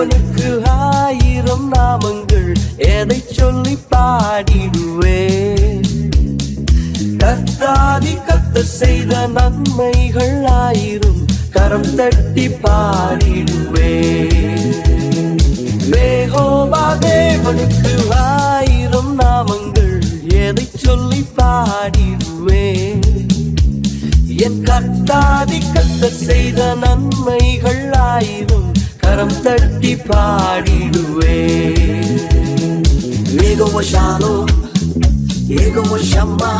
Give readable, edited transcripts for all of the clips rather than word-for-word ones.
தேவனுக்கு 1000 நாமங்கள் எதை சொல்லி பாடிடுவேன். கர்த்தாதி கர்த்தர் செய்த நன்மைகள் 1000 கரம் தட்டி பாடிடுவேன். யெகோவா தேவனுக்கு 1000 நாமங்கள் எதை சொல்லி பாடிடுவேன். என் கர்த்தாதி கர்த்தர் செய்த நன்மைகள் 1000 கரம் தட்டி பாடிடுவேன். யெகோவா ஷாலோம், யெகோவா ஷம்மா,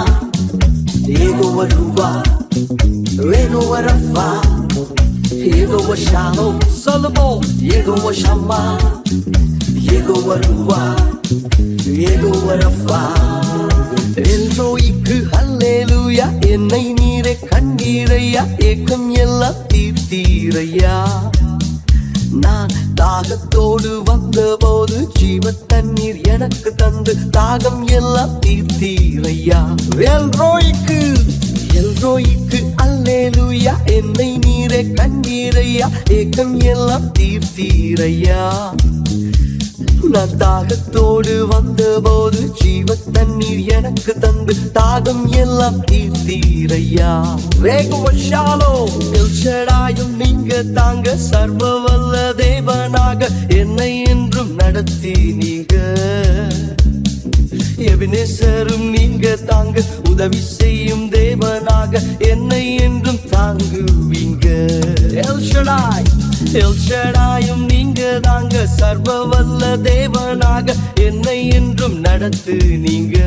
யெகோவா ரூவா, யெகோவா ரஃபா, யெகோவா ஷாலோம். சொல்லுவோம், யெகோவா ஷம்மா, யெகோவா ரூவா, யெகோவா ரஃபா. எல்ரோய்க்கு அல்லேலூயா, என்னை நீரே கண்டீரையா, ஏக்கம் எல்லாம் தீர்த்தீரையா. நான் தாகத்தோடு வந்த போது ஜீவ தண்ணீர் எனக்கு தந்து தாகம் எல்லாம் தீர்த்தீரையா. எல்ரோய்க்கு அல்லேலூயா, என்னை நீரே கண்டீரையா, ஏக்கம் எல்லாம் தீர்த்தீரையா. நான் தாகத்தோடு வந்த போது ஜீவ தண்ணீர் எனக்கு தந்து தாகம் எல்லாம் தீர்த்தீரையா. யெகோவா ஷாலோம், எல்ஷடாயும் நீங்க தாங்க, சர்வ வல்ல தேவனாக என்னை என்றும் நடத்தினீங்க. எபினேசரும் நீங்க தாங்க, உதவி செய்யும் தேவனாக என்னை என்றும் தாங்குவீங்க. எல்ஷடாயும் நீங்க தாங்க, சர்வ வல்ல தேவனாக என்னை என்றும் நடத்துனீங்க.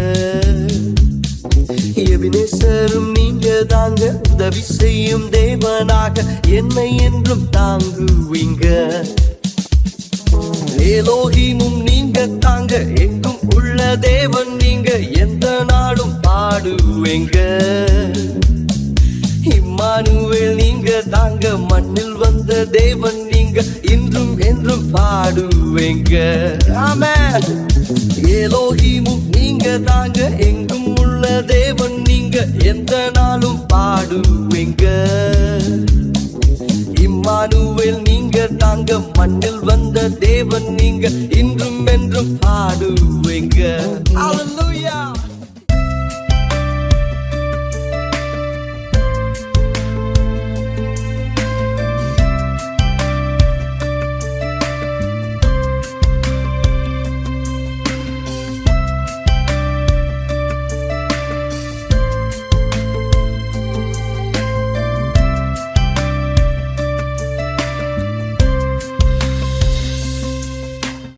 எபினேசரும் நீங்க தாங்க, உதவி செய்யும் தேவனாக என்னை என்றும் தாங்குவீங்க. எலோஹிமும் நீங்க தாங்க, எங்கும் உள்ள தேவன் நீங்க, எந்த நாளும் பாடுவேங்க. இம்மானுவேல் நீங்க தாங்க, மண்ணில் வந்த தேவன் நீங்க, இன்றும் என்றும் பாடுவேங்க. ஆமென். எலோஹிமும் நீங்க தாங்க, எங்கும் உள்ள தேவன் நீங்க, எந்த நாளும் பாடுவேங்க. இம்மானுவேல் நீங்க தாங்க, மண்ணில் வந்த